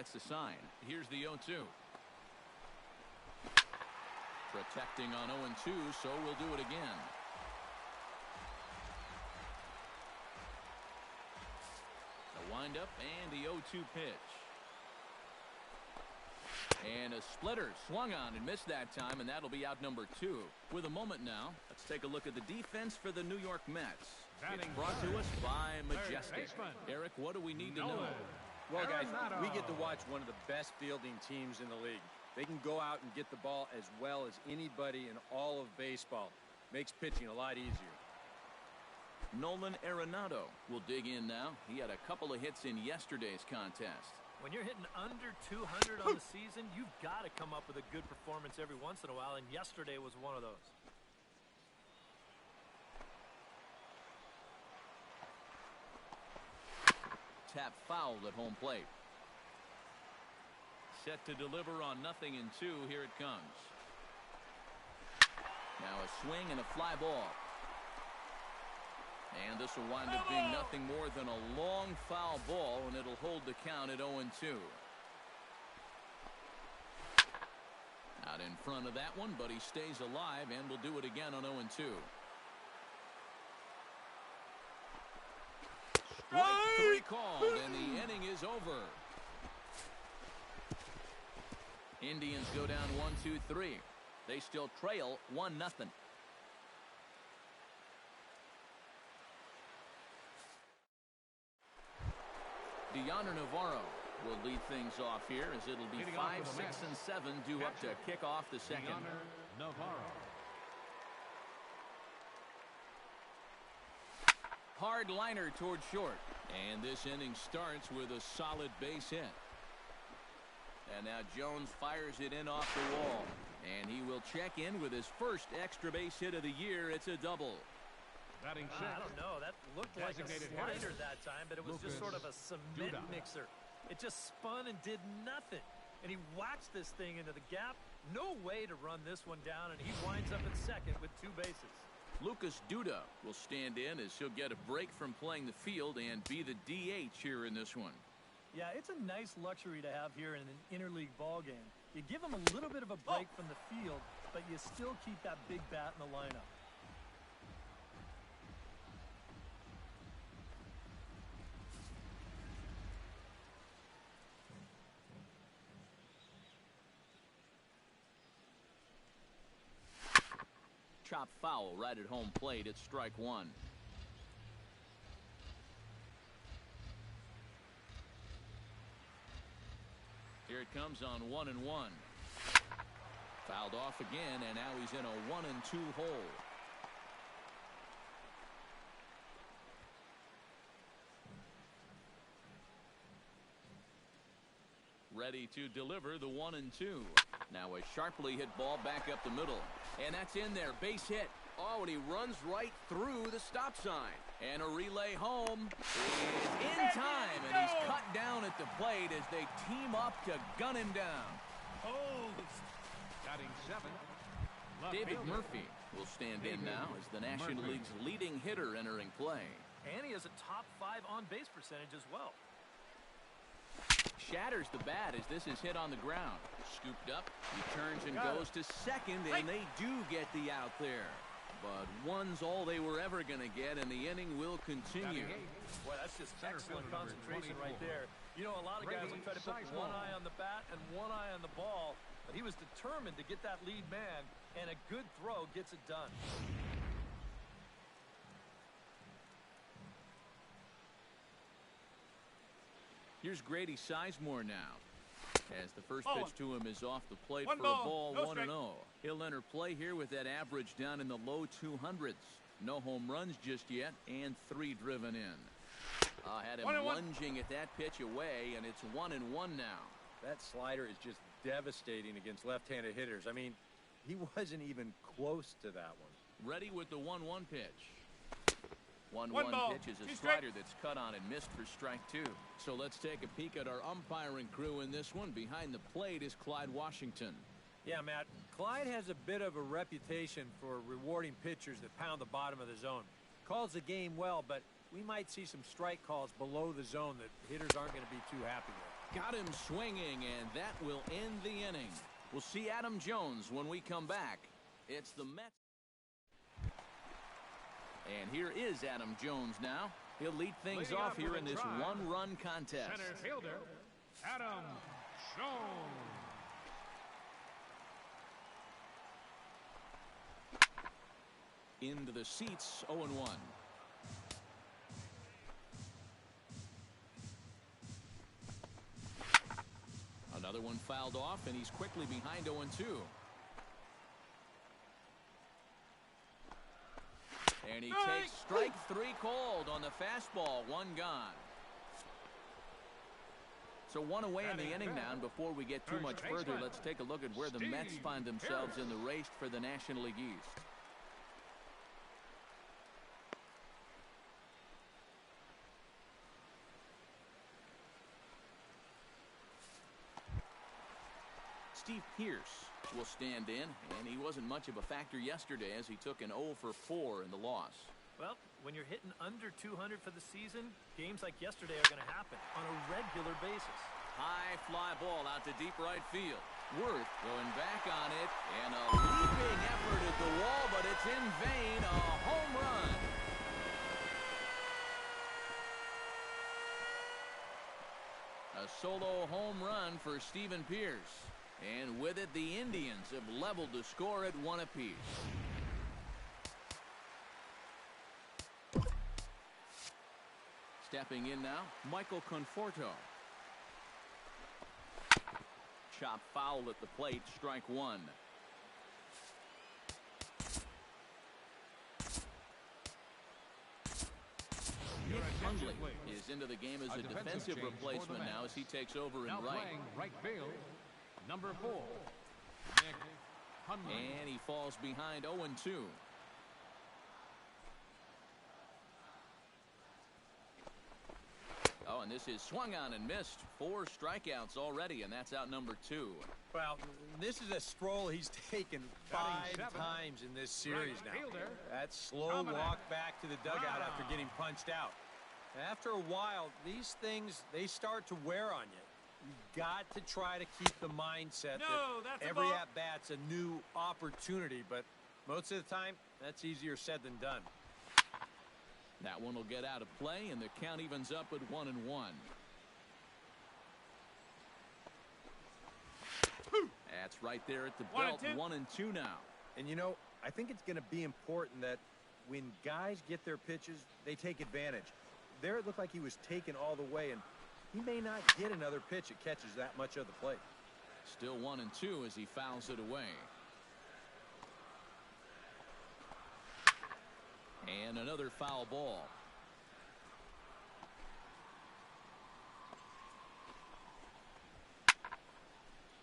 That's the sign. Here's the 0-2. Protecting on 0-2, so we'll do it again. The windup and the 0-2 pitch. And a splitter swung on and missed that time, and that'll be out number 2. With a moment now, let's take a look at the defense for the New York Mets. It's brought to us by Majestic. Eric, what do we need to know? Well, guys, we get to watch one of the best fielding teams in the league. They can go out and get the ball as well as anybody in all of baseball. Makes pitching a lot easier. Nolan Arenado will dig in now. He had a couple of hits in yesterday's contest. When you're hitting under 200 on the season, you've got to come up with a good performance every once in a while, and yesterday was one of those. Tap fouled at home plate. Set to deliver on 0-2. Here it comes. Now a swing and a fly ball. And this will wind up being nothing more than a long foul ball, and it'll hold the count at 0-2. Out in front of that one, but he stays alive and will do it again on 0-2. Strike 3 called, and the inning is over. Indians go down 1-2-3. They still trail 1-0. Deoner Navarro will lead things off here as it'll be 5, 6, and 7 due up to kick off the second. Navarro. Hard liner toward short. And this inning starts with a solid base hit. And now Jones fires it in off the wall. And he will check in with his first extra base hit of the year. It's a double. Batting I don't know. That looked like a slider that time, but it was just sort of a cement mixer. It just spun and did nothing. And he whacked this thing into the gap. No way to run this one down, and he winds up at second with 2 bases. Lucas Duda will stand in as he'll get a break from playing the field and be the DH here in this one. Yeah, it's a nice luxury to have here in an interleague ball game. You give him a little bit of a break from the field, but you still keep that big bat in the lineup. Chop foul right at home plate. It's strike 1. Here it comes on 1-1. Fouled off again, and now he's in a 1-2 hole. Ready to deliver the 1-2. Now a sharply hit ball back up the middle. And that's in there. Base hit. Oh, and he runs right through the stop sign. And a relay home is in time. And he's cut down at the plate as they team up to gun him down. Oh, batting 7. David Murphy will stand in now as the National League's leading hitter entering play. And he has a top 5 on-base percentage as well. Shatters the bat as this is hit on the ground. Scooped up, he turns and goes to second, and they do get the out there. But one's all they were ever going to get, and the inning will continue. Boy, that's just excellent concentration right there. You know, a lot of guys will try to put one eye on the bat and one eye on the ball, but he was determined to get that lead man, and a good throw gets it done. Here's Grady Sizemore now, as the first pitch to him is off the plate for a ball, 1-0. He'll enter play here with that average down in the low 200s. No home runs just yet, and 3 driven in. Had him lunging at that pitch away, and it's 1-1 now. That slider is just devastating against left-handed hitters. I mean, he wasn't even close to that one. Ready with the 1-1 pitch. 1-1 pitch is a slider that's cut on and missed for strike 2. So let's take a peek at our umpiring crew in this one. Behind the plate is Clyde Washington. Yeah, Matt, Clyde has a bit of a reputation for rewarding pitchers that pound the bottom of the zone. Calls the game well, but we might see some strike calls below the zone that hitters aren't going to be too happy with. Got him swinging, and that will end the inning. We'll see Adam Jones when we come back. It's the Mets. And here is Adam Jones now. He'll lead things off here in this one-run contest. Center fielder, Adam Jones. Into the seats, 0-1. Another one fouled off, and he's quickly behind 0-2. And he takes strike 3 called on the fastball. 1 gone. So 1 away in the inning now, and before we get too much further, let's take a look at where the Mets find themselves in the race for the National League East. Steve Pearce will stand in, and he wasn't much of a factor yesterday as he took an 0 for 4 in the loss. Well, when you're hitting under 200 for the season, games like yesterday are going to happen on a regular basis. High fly ball out to deep right field. Worth going back on it, and a leaping effort at the wall, but it's in vain. A home run. A solo home run for Stephen Pearce. And with it, the Indians have leveled the score at 1 apiece. Stepping in now, Michael Conforto. Chop foul at the plate, strike 1. Nick Hundley is into the game as a defensive replacement now as he takes over in right. Right field, number 4, Nick Hundley. And he falls behind 0-2. Oh, and this is swung on and missed. 4 strikeouts already, and that's out number 2. Well, this is a stroll he's taken 5 times in this series now. That slow walk back to the dugout after getting punched out. After a while, these things, they start to wear on you. You've got to try to keep the mindset that every at-bat's a new opportunity, but most of the time, that's easier said than done. That one will get out of play, and the count evens up at 1-1. That's right there at the belt, 1-2 now. And you know, I think it's going to be important that when guys get their pitches, they take advantage. There it looked like he was taken all the way, and he may not get another pitch that catches that much of the plate. Still 1-2 as he fouls it away. And another foul ball.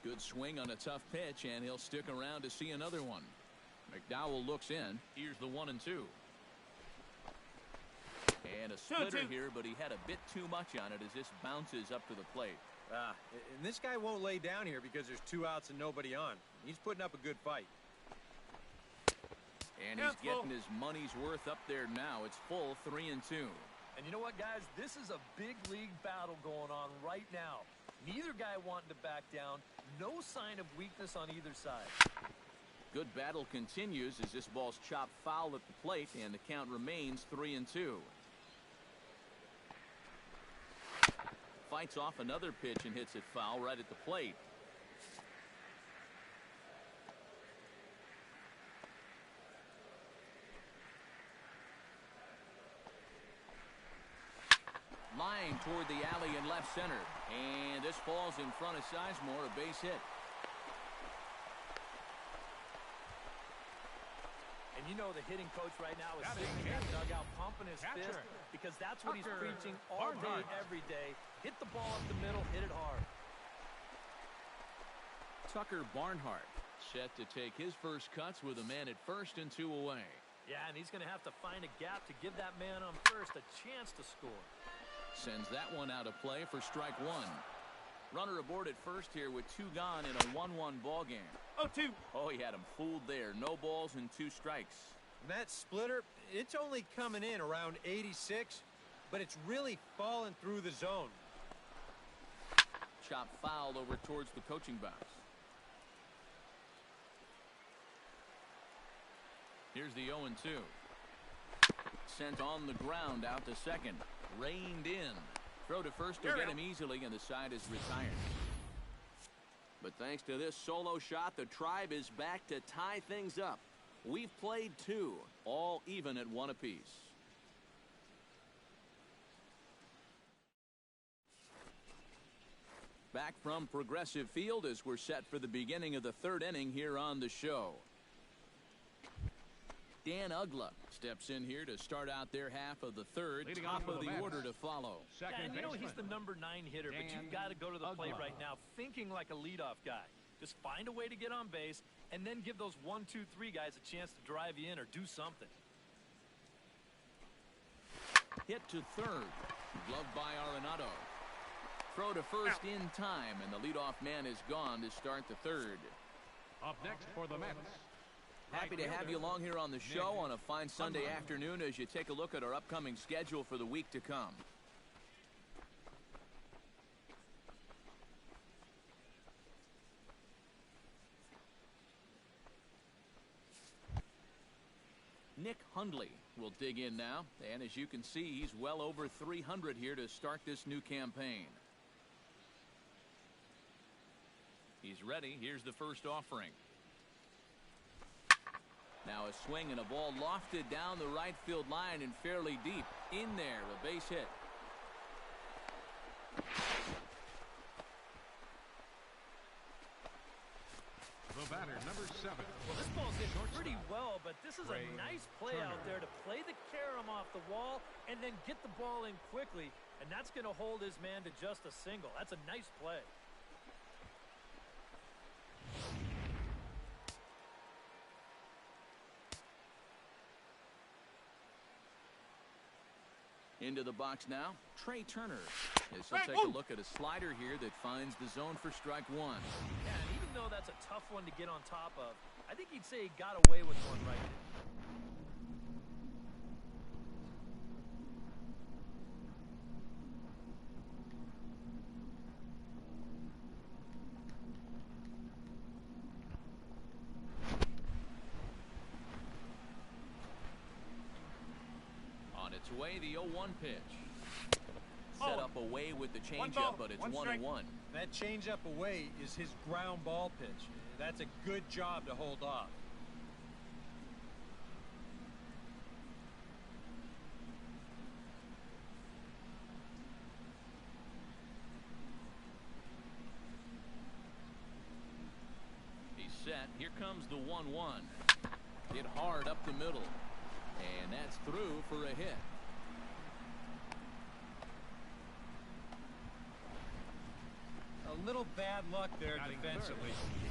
Good swing on a tough pitch, and he'll stick around to see another one. McDowell looks in. Here's the 1-2. And a splitter here, but he had a bit too much on it as this bounces up to the plate. And this guy won't lay down here because there's 2 outs and nobody on. He's putting up a good fight. And he's getting his money's worth up there now. It's full 3-2. And you know what, guys? This is a big league battle going on right now. Neither guy wanting to back down. No sign of weakness on either side. Good battle continues as this ball's chopped foul at the plate, and the count remains 3-2. Fights off another pitch and hits it foul right at the plate. Line toward the alley in left center. And this falls in front of Sizemore, a base hit. And you know the hitting coach right now is sitting in that dugout pumping his fist because that's what he's preaching all day, every day. Hit the ball up the middle, hit it hard. Tucker Barnhart set to take his first cuts with a man at first and 2 away. Yeah, and he's going to have to find a gap to give that man on first a chance to score. Sends that one out of play for strike 1. Runner aboard at first here with 2 gone in a 1-1 ball game. 0-2. Oh, he had him fooled there. No balls and 2 strikes. And that splitter, it's only coming in around 86, but it's really falling through the zone. chopped foul over towards the coaching box. Here's the 0-2. Sent on the ground out to second. Reined in. Throw to first will get him easily, and the side is retired. But thanks to this solo shot, the Tribe is back to tie things up. We've played 2, all even at 1 apiece. Back from Progressive Field as we're set for the beginning of the 3rd inning here on the show. Dan Ugla steps in here to start out their half of the 3rd. Leading top of the bat. order to follow. Yeah, and you know he's the number 9 hitter, but you've got to go to the plate right now thinking like a leadoff guy. Just find a way to get on base and then give those 1, 2, 3 guys a chance to drive you in or do something. Hit to 3rd. Gloved by Arenado. Throw to first in time, and the leadoff man is gone to start the 3rd. Up next for the Mets. Happy to have you along here on the show on a fine Sunday afternoon as you take a look at our upcoming schedule for the week to come. Nick Hundley will dig in now, and as you can see, he's well over 300 here to start this new campaign. He's ready. Here's the first offering. Now a swing and a ball lofted down the right field line and fairly deep. In there, a base hit. The batter, number 7. Well, this ball's hit pretty well, but this is a nice play out there to play the carom off the wall and then get the ball in quickly, and that's going to hold his man to just a single. That's a nice play. Into the box now, Trey Turner. As he'll take a look at a slider here that finds the zone for strike 1. Yeah, and even though that's a tough one to get on top of, I think he'd say he got away with one right there. On its way, the 0-1 pitch. Set up away with the changeup, but it's 1-1. That changeup away is his ground ball pitch. That's a good job to hold off. He's set. Here comes the 1-1. Hit hard up the middle. And that's through for a hit. A little bad luck there defensively.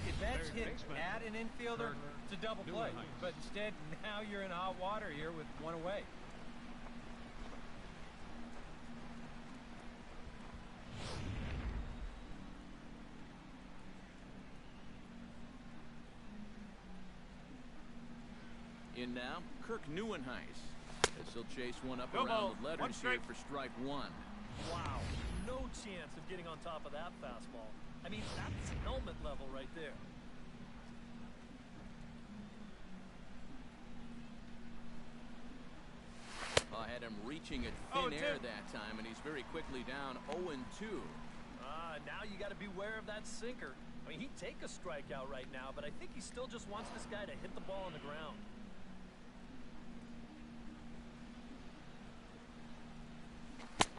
If that's hit at an infielder, it's a double play. But instead, now you're in hot water here with one away. In now, Kirk Neuenhuis. As he'll chase one up around the letters here for strike 1. Wow, no chance of getting on top of that fastball. I mean, that's helmet level right there. I had him reaching at thin air that time, and he's very quickly down 0-2. Now you got to beware of that sinker. I mean, he'd take a strikeout right now, but I think he still just wants this guy to hit the ball on the ground.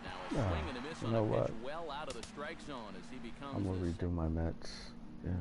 Now a swing and a miss on a pitch well out of the strike zone as he becomes. I'm gonna redo my Mets. Yeah.